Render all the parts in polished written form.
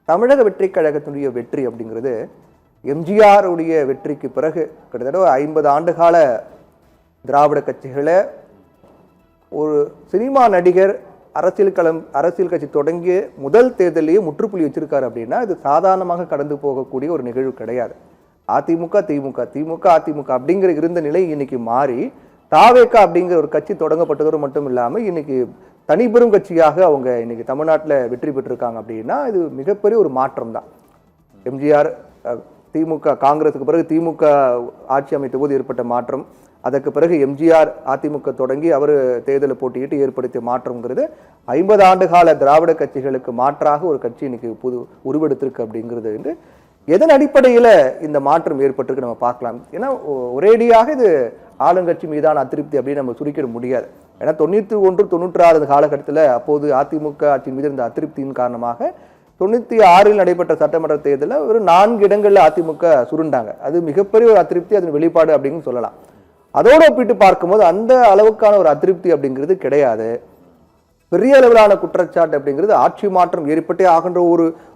தமிழக வெற்றி கழகத்தினுடைய வெற்றி அப்படிங்கிறது எம்ஜிஆர் உடைய வெற்றிக்கு பிறகு கிட்டத்தட்ட 50 ஆண்டுகால திராவிட கட்சிகளை ஒரு சினிமா நடிகர் அரசியல் கட்சி தொடங்கிய முதல் தேர்தலையே முற்றுப்புள்ளி வச்சிருக்காரு அப்படின்னா இது சாதாரணமாக கடந்து போகக்கூடிய ஒரு நிகழ்வு கிடையாது. அதிமுக திமுக திமுக அதிமுக அப்படிங்கிற இருந்த நிலை இன்னைக்கு மாறி தாவேகா அப்படிங்கிற ஒரு கட்சி தொடங்கப்பட்டதோடு மட்டும் இல்லாமல் இன்னைக்கு தனிப்பெரும் கட்சியாக அவங்க இன்னைக்கு தமிழ்நாட்டில் வெற்றி பெற்றிருக்காங்க அப்படின்னா இது மிகப்பெரிய ஒரு மாற்றம் தான். எம்ஜிஆர் திமுக காங்கிரஸுக்கு பிறகு திமுக ஆட்சி அமைத்த போது ஏற்பட்ட மாற்றம், அதற்கு பிறகு எம்ஜிஆர் அதிமுக தொடங்கி அவர் தேர்தலை போட்டியிட்டு ஏற்படுத்திய மாற்றம்ங்கிறது 50 ஆண்டுகால திராவிட கட்சிகளுக்கு மாற்றாக ஒரு கட்சி இன்னைக்கு உருவெடுத்திருக்கு அப்படிங்கிறது வந்து எதன் அடிப்படையில் இந்த மாற்றம் ஏற்பட்டிருக்கு நம்ம பார்க்கலாம். ஏன்னா ஒரேடியாக இது ஆளுங்கட்சி மீதான அதிருப்தி அப்படின்னு நம்ம சுருக்கிட முடியாது. ஏன்னா 91, 96 காலகட்டத்தில் அப்போது அதிமுக ஆட்சியின் மீது இருந்த அதிருப்தியின் காரணமாக 96 நடைபெற்ற சட்டமன்ற தேர்தலில் ஒரு 4 இடங்கள்ல அதிமுக சுருண்டாங்க. அது மிகப்பெரிய ஒரு அதிருப்தி, அதன் வெளிப்பாடு அப்படின்னு சொல்லலாம். அதோடு ஒப்பிட்டு பார்க்கும்போது அந்த அளவுக்கான ஒரு அதிருப்தி அப்படிங்கிறது கிடையாது. பெரிய அளவிலான குற்றச்சாட்டு அப்படிங்கிறது ஆட்சி மாற்றம் ஏற்பட்டே ஆகின்ற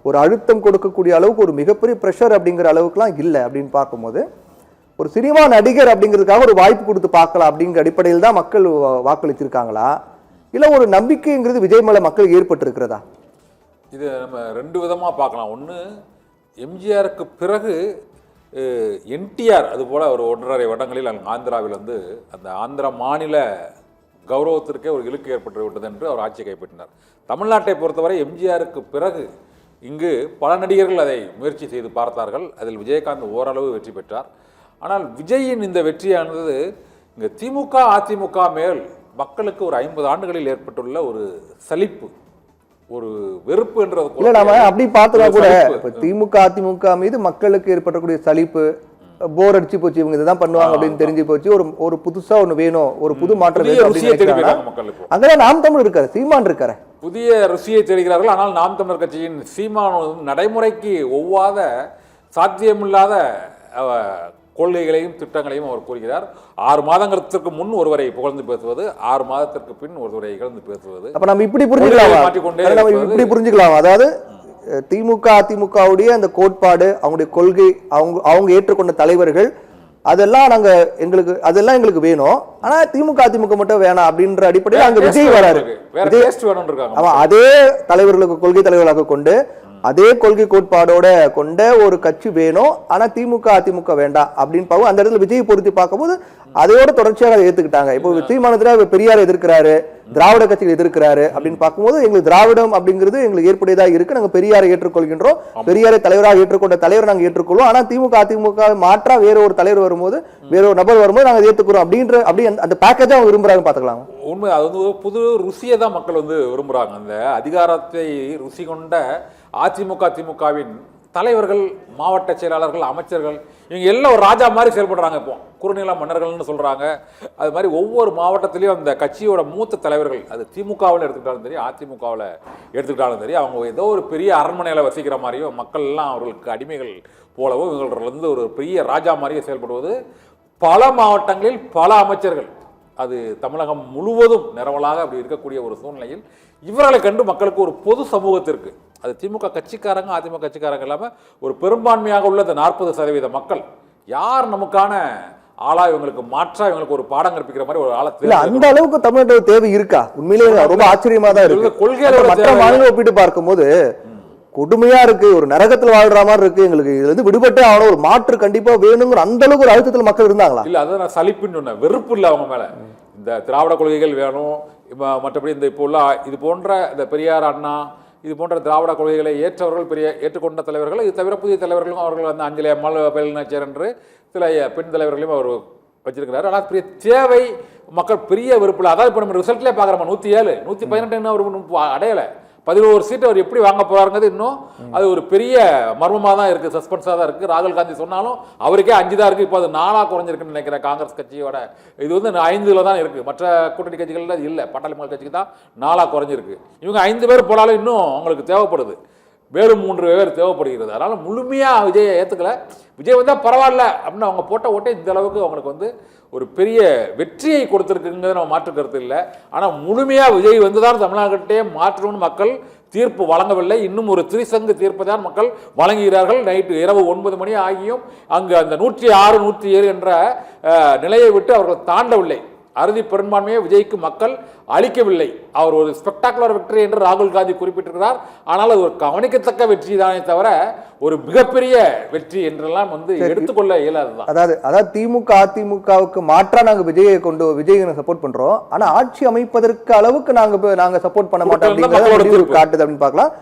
ஒரு அழுத்தம் கொடுக்கக்கூடிய அளவுக்கு ஒரு மிகப்பெரிய ப்ரெஷர் அப்படிங்கிற அளவுக்குலாம் இல்லை அப்படின்னு பார்க்கும்போது ஒரு சினிமா நடிகர் அப்படிங்கிறதுக்காக ஒரு வாய்ப்பு கொடுத்து பார்க்கலாம் அப்படிங்கிற அடிப்படையில் தான் மக்கள் வாக்களிச்சிருக்காங்களா, இல்லை ஒரு நம்பிக்கைங்கிறது விஜய் மேல மக்கள் ஏற்பட்டிருக்கிறதா? இது நம்ம 2 விதமாக பார்க்கலாம். ஒன்று, எம்ஜிஆருக்கு பிறகு என்டிஆர் அதுபோல் ஒரு 1.5 வருடங்களில் ஆந்திராவில் வந்து அந்த ஆந்திரா மாநில கௌரவத்திற்கே ஒரு இழுக்கு ஏற்பட்டு விட்டது என்று அவர் ஆட்சியை கைப்பற்றினார். தமிழ்நாட்டை பொறுத்தவரை எம்ஜிஆருக்கு பிறகு இங்கு பல நடிகர்கள் அதை முயற்சி செய்து பார்த்தார்கள். அதில் விஜயகாந்த் ஓரளவு வெற்றி பெற்றார். ஆனால் விஜயின் இந்த வெற்றியானது இங்கே திமுக அதிமுக மேல் மக்களுக்கு ஒரு 50 ஆண்டுகளில் ஏற்பட்டுள்ள ஒரு சலிப்பு, ஒரு வெறுப்பு என்றது நாம அப்படி பார்த்தா கூட திமுக அதிமுக மீது மக்களுக்கு ஏற்படக்கூடிய சலிப்பு, போர் அடிச்சு போச்சு, இவங்க இதுதான் பண்ணுவாங்க அப்படின்னு தெரிஞ்சு போச்சு, ஒரு புதுசா ஒண்ணு வேணும், ஒரு புது மாற்றம் வேணும். அங்கதான் நாம் தமிழ் இருக்காரு, சீமான் இருக்காரு, புதிய ருசியை தெரிகிறார்கள். ஆனால் நாம் தமிழர் கட்சியின் சீமான் நடைமுறைக்கு ஒவ்வாத சாத்தியமில்லாத கொள்கைகளையும் திட்டங்களையும் அவர் கூறுகிறார். 6 மாதங்களுக்கு முன் ஒருவரை புகழ்ந்து பேசுவது, 6 மாதத்திற்கு பின் ஒருவரை இகழ்ந்து பேசுவது. அப்ப நம்ம இப்படி புரிஞ்சுக்கலாம். அதாவது திமுக அதிமுகவுடைய அந்த கோட்பாடு, அவங்களுடைய கொள்கை, அவங்க ஏற்றுக்கொண்ட தலைவர்கள், அதெல்லாம் எங்களுக்கு வேணும், ஆனா திமுக அதிமுக மட்டும் வேணாம் அப்படின்ற அடிப்படையில் அங்க விஜய் வராரு. அதே தலைவர்களுக்கு கொள்கை தலைவர்களாக கொண்டு அதே கொள்கை கோட்பாடோட கொண்ட ஒரு கட்சி வேணும், ஆனா திமுக அதிமுக வேண்டாம் அப்படின்னு பார்க்கும். அந்த இடத்துல விஜய் பொருத்தி பார்க்கும்போது அதையோட தொடர்ச்சியாக அதை ஏத்துக்கிட்டாங்க. இப்போ விஜயமானத்துல பெரியார் எதிர்க்கிறாரு, திராவிட கட்சிகள் எதிர்க்கிறாரு அப்படின்னு பார்க்கும்போது எங்களுக்கு திராவிடம் அப்படிங்கிறது எங்களுக்கு ஏற்புடையதா இருக்கு, நாங்க பெரியாரை ஏற்றுக்கொள்கின்றோம், பெரியாரை தலைவராக ஏற்றுக்கொண்ட தலைவரை நாங்க ஏற்றுக்கொள்வோம், ஆனா திமுக அதிமுக மாற்றா வேற ஒரு தலைவர் வரும்போது, வேற ஒரு நபர் வரும்போது நாங்க ஏற்றுக்கிறோம் அப்படி அந்த பேக்கேஜா அவங்க விரும்புறாங்க. பாத்துக்கலாம். உண்மை, அது வந்து புது ருசியை தான் மக்கள் வந்து விரும்புறாங்க. அந்த அதிகாரத்தை ருசி கொண்ட அதிமுக திமுகவின் தலைவர்கள், மாவட்ட செயலாளர்கள், அமைச்சர்கள், இவங்க எல்லாம் ஒரு ராஜா மாதிரி செயல்படுறாங்க. இப்போ குறுநில மன்னர்கள்னு சொல்றாங்க. அது மாதிரி ஒவ்வொரு மாவட்டத்திலையும் அந்த கட்சியோட மூத்த தலைவர்கள், அது திமுகவில் எடுத்துக்கிட்டாலும் சரி அதிமுகவில் எடுத்துக்கிட்டாலும் சரி, அவங்க ஏதோ ஒரு பெரிய அரண்மனையில் வசிக்கிற மாதிரியோ, மக்கள் எல்லாம் அவர்களுக்கு அடிமைகள் போலவோ, இவங்களிருந்து ஒரு பெரிய ராஜா மாதிரியே செயல்படுவது. பல மாவட்டங்களில் பல அமைச்சர்கள், அது தமிழகம் முழுவதும் நிரவலாக அப்படி இருக்கக்கூடிய ஒரு சூழ்நிலையில் இவர்களை கண்டு மக்களுக்கு ஒரு பொது சமூகத்திற்கு, அது திமுக கட்சிக்காரங்க அதிமுக கட்சிக்காரங்க இல்லாமல் ஒரு பெரும்பான்மையாக உள்ள இந்த 40% மக்கள் யார் நமக்கான ஆளா, இவங்களுக்கு மாற்றா, இவங்களுக்கு ஒரு பாடம் கற்பிக்கிற மாதிரி ஒரு ஆளை அந்த அளவுக்கு தமிழ்நாடு தேவை இருக்கா? உண்மையிலேயே ரொம்ப ஆச்சரியமா தான் இருக்கு. கொள்கையோட மற்ற மாநிலம் ஒப்பிட்டு பார்க்கும்போது கொடுமையா இருக்கு, ஒரு நரகத்தில் வாழ்ற மாதிரி இருக்கு. எங்களுக்கு இதுல இருந்து விடுபட்டே ஆகணும், ஒரு மாற்று கண்டிப்பா வேணுங்கிற அந்த அளவுக்கு ஒரு அழுத்தத்தில் மக்கள் இருந்தாங்களா? இல்ல, அதான் நான் சலிப்புன்னு சொன்னேன். வெறுப்பு இல்லை அவங்க மேல. இந்த திராவிட கொள்கைகள் வேணும், மற்றபடி இந்த இப்போ உள்ள இது போன்ற இந்த பெரியார் அண்ணா இது போன்ற திராவிட கொள்கைகளை ஏற்றவர்கள், ஏற்றுக்கொண்ட தலைவர்கள், இது தவிர புதிய தலைவர்களும் அவர்கள் வந்து அஞ்சலி அம்மாள், பழனிச்சார் என்று சில பெண் தலைவர்களையும் அவர் வச்சிருக்கிறார். ஆனால் பெரிய தேவை மக்கள் பெரிய வெறுப்பில். அதாவது இப்போ நம்ம ரிசல்ட்லேயே பார்க்குறோம், 107 118 அவர் அடையலை. 11 சீட்டு அவர் எப்படி வாங்க போறாருங்கிறது இன்னும் அது ஒரு பெரிய மர்மமாக தான் இருக்கு, சஸ்பென்ஸாக தான் இருக்கு. ராகுல் காந்தி சொன்னாலும் அவருக்கே 5 தான் இருக்கு. இப்போ அது 4 குறைஞ்சிருக்குன்னு நினைக்கிறேன். காங்கிரஸ் கட்சியோட இது வந்து 5 தான் இருக்கு, மற்ற கூட்டணி கட்சிகள்ல இல்லை. பாட்டாளி மக்கள் கட்சிக்கு தான் 4 குறைஞ்சிருக்கு. இவங்க 5 பேர் போனாலும் இன்னும் அவங்களுக்கு தேவைப்படுது, மேலும் 3 பேர் தேவைப்படுகிறது. அதனால முழுமையா விஜயை ஏத்துக்கல. விஜய் வந்தால் பரவாயில்ல அப்படின்னு அவங்க போட்ட ஓட்டை இந்த அளவுக்கு அவங்களுக்கு வந்து ஒரு பெரிய வெற்றியை கொடுத்துருக்குங்கிறது நம்ம மாற்று கருத்து இல்லை. ஆனால் முழுமையாக விஜய் வந்து தான் தமிழ்நாட்டையே மாற்றணும்னு மக்கள் தீர்ப்பு வழங்கவில்லை. இன்னும் ஒரு திரிசங்கு தீர்ப்பை தான் மக்கள் வழங்குகிறார்கள். நைட்டு இரவு 9 மணி ஆகியும் அங்கு அந்த 106, 107 என்ற நிலையை விட்டு அவர்கள் தாண்டவில்லை. அறுதி பெரும்பான்மையை விஜய்க்கு மக்கள் அளிக்கவில்லை. அவர் ஒரு ஸ்பெக்டாகுலர் வெற்றி என்று ராகுல் காந்தி குறிப்பிட்டிருக்கிறார். ஆனால் அது ஒரு கவனிக்கத்தக்க வெற்றி தானே தவிர ஒரு மிகப்பெரிய வெற்றி என்றெல்லாம் எடுத்துக்கொள்ள இயலாதுதான். அதாவது திமுக அதிமுகவுக்கு மாற்றா நாங்க விஜய் சப்போர்ட் பண்றோம், ஆனா ஆட்சி அமைப்பதற்கு அளவுக்கு நாங்க சப்போர்ட் பண்ண மாட்டோம் காட்டுது அப்படின்னு பார்க்கலாம்.